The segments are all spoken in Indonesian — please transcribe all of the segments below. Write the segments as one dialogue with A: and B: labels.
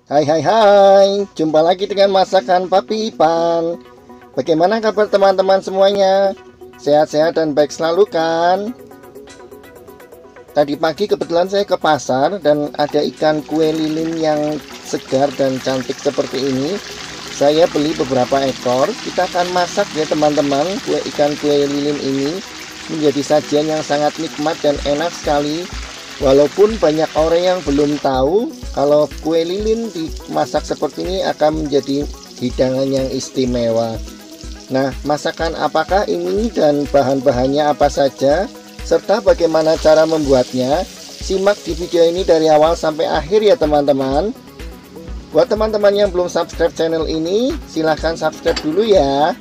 A: Hai hai hai, jumpa lagi dengan masakan Papi Ipan. Bagaimana kabar teman-teman semuanya? Sehat-sehat dan baik selalu kan? Tadi pagi kebetulan saya ke pasar dan ada ikan kue lilin yang segar dan cantik seperti ini. Saya beli beberapa ekor. Kita akan masak ya teman-teman. Ikan kue lilin ini menjadi sajian yang sangat nikmat dan enak sekali. Walaupun banyak orang yang belum tahu kalau kue lilin dimasak seperti ini akan menjadi hidangan yang istimewa. Nah, masakan apakah ini dan bahan-bahannya apa saja serta bagaimana cara membuatnya? Simak di video ini dari awal sampai akhir ya teman-teman. Buat teman-teman yang belum subscribe channel ini, silahkan subscribe dulu ya,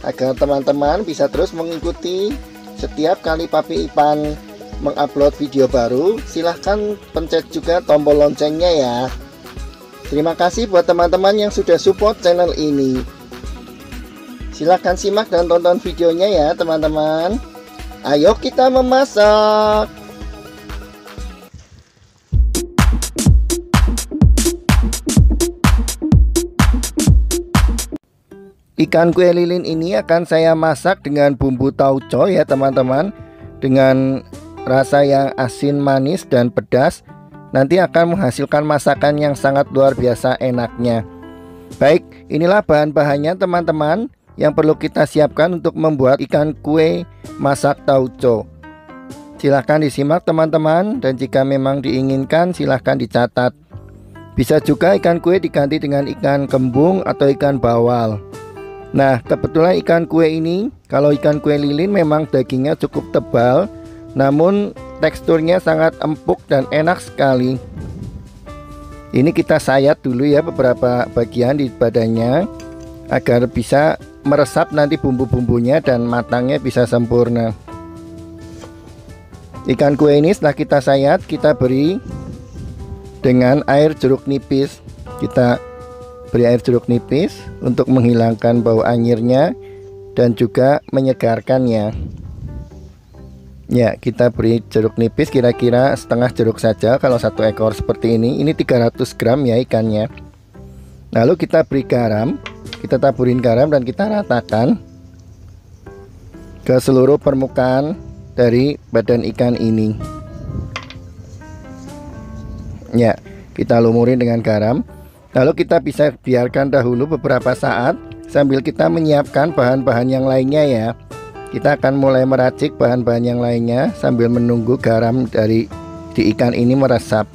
A: agar teman-teman bisa terus mengikuti setiap kali Papi Ipan mengupload video baru. Silahkan pencet juga tombol loncengnya ya. Terima kasih buat teman-teman yang sudah support channel ini. Silahkan simak dan tonton videonya ya teman-teman. Ayo kita memasak. Ikan kue lilin ini akan saya masak dengan bumbu tauco ya teman-teman, dengan rasa yang asin, manis, dan pedas. Nanti akan menghasilkan masakan yang sangat luar biasa enaknya. Baik, inilah bahan-bahannya teman-teman yang perlu kita siapkan untuk membuat ikan kue masak tauco. Silahkan disimak teman-teman, dan jika memang diinginkan silahkan dicatat. Bisa juga ikan kue diganti dengan ikan kembung atau ikan bawal. Nah, kebetulan ikan kue ini, kalau ikan kue lilin memang dagingnya cukup tebal, namun teksturnya sangat empuk dan enak sekali. Ini kita sayat dulu ya beberapa bagian di badannya agar bisa meresap nanti bumbu-bumbunya dan matangnya bisa sempurna. Ikan kue ini setelah kita sayat, kita beri dengan air jeruk nipis. Kita beri air jeruk nipis untuk menghilangkan bau anyirnya dan juga menyegarkannya. Ya, kita beri jeruk nipis kira-kira setengah jeruk saja kalau satu ekor seperti ini. Ini 300 gram ya ikannya. Lalu kita beri garam, kita taburin garam dan kita ratakan ke seluruh permukaan dari badan ikan ini. Ya, kita lumurin dengan garam. Lalu kita bisa biarkan dahulu beberapa saat sambil kita menyiapkan bahan-bahan yang lainnya ya. Kita akan mulai meracik bahan-bahan yang lainnya sambil menunggu garam di ikan ini meresap.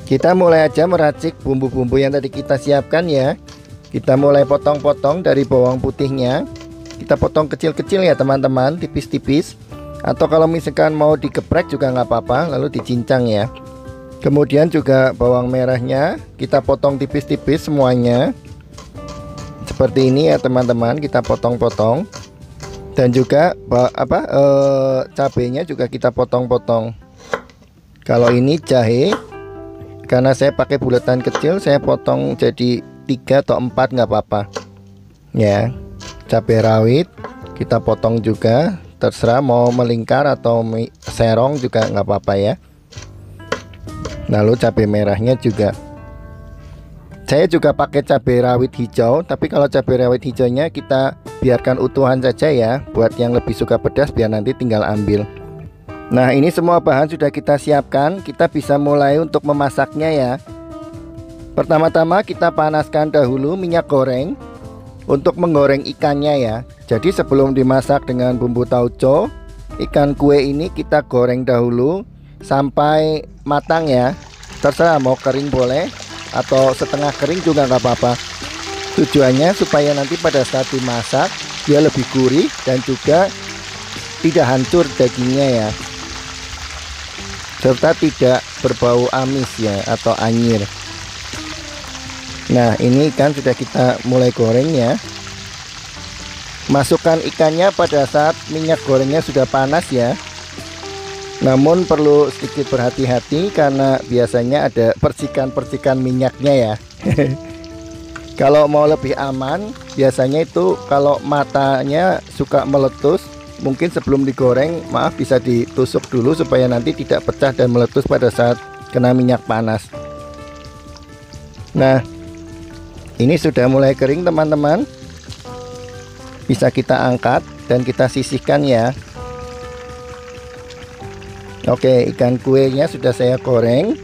A: Kita mulai aja meracik bumbu-bumbu yang tadi kita siapkan ya. Kita mulai potong-potong dari bawang putihnya. Kita potong kecil-kecil ya teman-teman, tipis-tipis. Atau kalau misalkan mau digeprek juga nggak apa-apa, lalu dicincang ya. Kemudian juga bawang merahnya kita potong tipis-tipis semuanya. Seperti ini ya teman-teman, kita potong-potong. Dan juga cabenya juga kita potong-potong. Kalau ini jahe, karena saya pakai bulatan kecil, saya potong jadi 3 atau 4 nggak apa-apa ya. Cabai rawit kita potong juga, terserah mau melingkar atau serong juga nggak apa-apa ya. Lalu cabai merahnya juga, saya juga pakai cabai rawit hijau, tapi kalau cabai rawit hijaunya kita biarkan utuhan saja ya. Buat yang lebih suka pedas biar nanti tinggal ambil. Nah, ini semua bahan sudah kita siapkan. Kita bisa mulai untuk memasaknya ya. Pertama-tama kita panaskan dahulu minyak goreng untuk menggoreng ikannya ya. Jadi sebelum dimasak dengan bumbu tauco, ikan kue ini kita goreng dahulu sampai matang ya. Terserah mau kering boleh atau setengah kering juga nggak apa-apa. Tujuannya supaya nanti pada saat dimasak dia lebih gurih dan juga tidak hancur dagingnya ya, serta tidak berbau amis ya atau anyir. Nah, ini ikan sudah kita mulai goreng ya. Masukkan ikannya pada saat minyak gorengnya sudah panas ya. Namun perlu sedikit berhati-hati karena biasanya ada percikan-percikan minyaknya ya. Kalau mau lebih aman, biasanya itu kalau matanya suka meletus, mungkin sebelum digoreng, maaf, bisa ditusuk dulu supaya nanti tidak pecah dan meletus pada saat kena minyak panas. Nah, ini sudah mulai kering teman-teman. Bisa kita angkat dan kita sisihkan ya. Oke, ikan kuenya sudah saya goreng.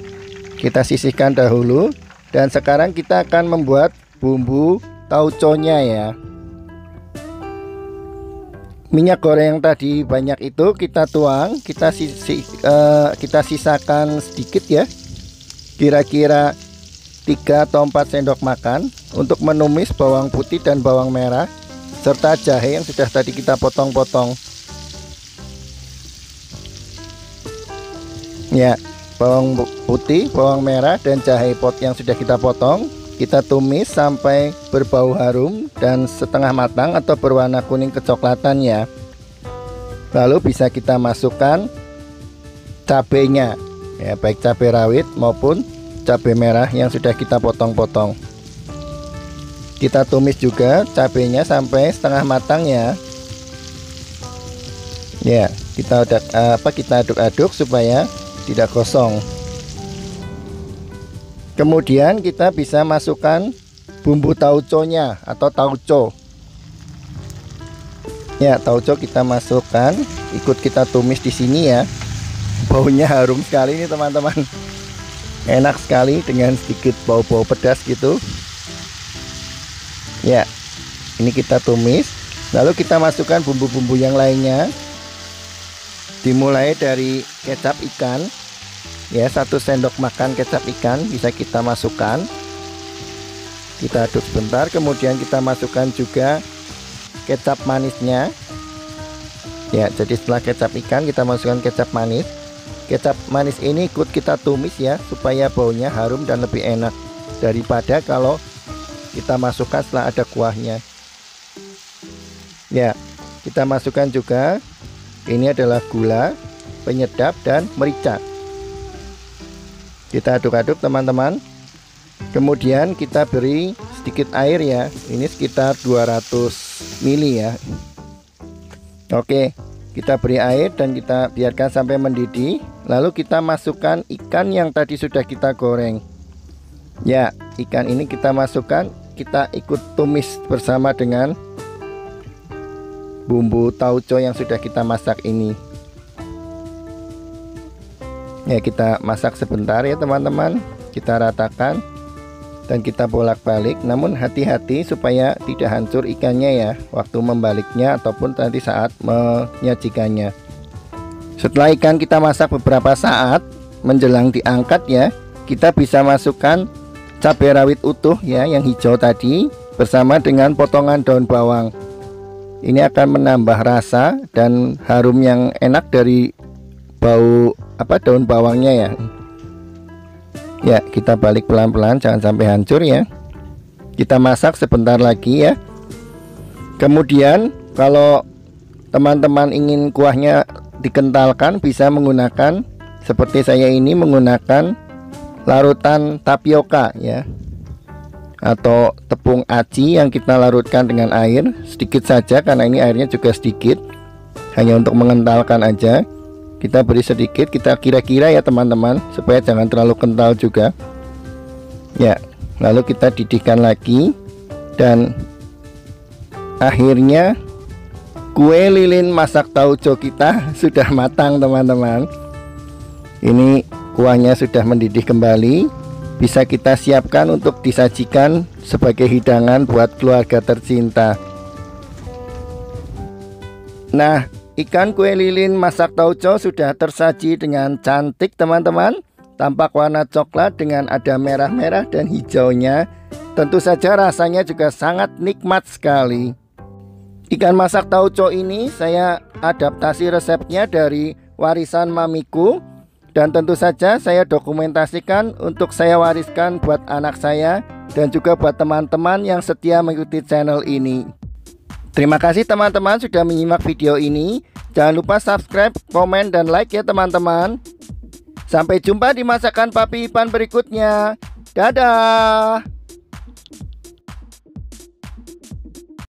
A: Kita sisihkan dahulu. Dan sekarang kita akan membuat bumbu tauconya ya. Minyak goreng yang tadi banyak itu kita tuang, kita sisakan sedikit ya. Kira-kira 3 atau 4 sendok makan untuk menumis bawang putih dan bawang merah serta jahe yang sudah tadi kita potong-potong. Ya, bawang putih, bawang merah dan jahe pot yang sudah kita potong, kita tumis sampai berbau harum dan setengah matang atau berwarna kuning kecoklatan ya. Lalu bisa kita masukkan cabenya ya, baik cabai rawit maupun cabai merah yang sudah kita potong-potong. Kita tumis juga cabenya sampai setengah matang ya. Ya, kita aduk-aduk supaya tidak gosong. Kemudian kita bisa masukkan bumbu tauconya atau tauco. Ya, tauco kita masukkan, ikut kita tumis di sini ya. Baunya harum sekali nih teman-teman. Enak sekali dengan sedikit bau-bau pedas gitu. Ya, ini kita tumis. Lalu kita masukkan bumbu-bumbu yang lainnya. Dimulai dari kecap ikan ya, 1 sendok makan kecap ikan bisa kita masukkan. Kita aduk sebentar, kemudian kita masukkan juga kecap manisnya ya. Jadi setelah kecap ikan kita masukkan kecap manis. Kecap manis ini ikut kita tumis ya, supaya baunya harum dan lebih enak daripada kalau kita masukkan setelah ada kuahnya ya. Kita masukkan juga, ini adalah gula, penyedap dan merica. Kita aduk-aduk teman-teman. Kemudian kita beri sedikit air ya. Ini sekitar 200 ml ya. Oke, kita beri air dan kita biarkan sampai mendidih. Lalu kita masukkan ikan yang tadi sudah kita goreng. Ya, ikan ini kita masukkan, kita ikut tumis bersama dengan bumbu tauco yang sudah kita masak ini. Ya, kita masak sebentar ya teman-teman. Kita ratakan dan kita bolak-balik. Namun hati-hati supaya tidak hancur ikannya ya, waktu membaliknya ataupun nanti saat menyajikannya. Setelah ikan kita masak beberapa saat menjelang diangkat ya, kita bisa masukkan cabai rawit utuh ya, yang hijau tadi bersama dengan potongan daun bawang. Ini akan menambah rasa dan harum yang enak dari bau daun bawangnya ya. Ya, kita balik pelan-pelan, jangan sampai hancur ya. Kita masak sebentar lagi ya. Kemudian kalau teman-teman ingin kuahnya dikentalkan, bisa menggunakan seperti saya ini, menggunakan larutan tapioka ya, atau tepung aci yang kita larutkan dengan air sedikit saja, karena ini airnya juga sedikit, hanya untuk mengentalkan aja. Kita beri sedikit, kita kira-kira ya teman-teman, supaya jangan terlalu kental juga ya. Lalu kita didihkan lagi dan akhirnya kue lilin masak tauco kita sudah matang teman-teman. Ini kuahnya sudah mendidih kembali, bisa kita siapkan untuk disajikan sebagai hidangan buat keluarga tercinta. Nah, ikan kue lilin masak tauco sudah tersaji dengan cantik teman-teman. Tampak warna coklat dengan ada merah-merah dan hijaunya. Tentu saja rasanya juga sangat nikmat sekali. Ikan masak tauco ini saya adaptasi resepnya dari warisan mamiku. Dan tentu saja saya dokumentasikan untuk saya wariskan buat anak saya dan juga buat teman-teman yang setia mengikuti channel ini. Terima kasih teman-teman sudah menyimak video ini. Jangan lupa subscribe, komen, dan like ya teman-teman. Sampai jumpa di masakan Papi Ipan berikutnya. Dadah.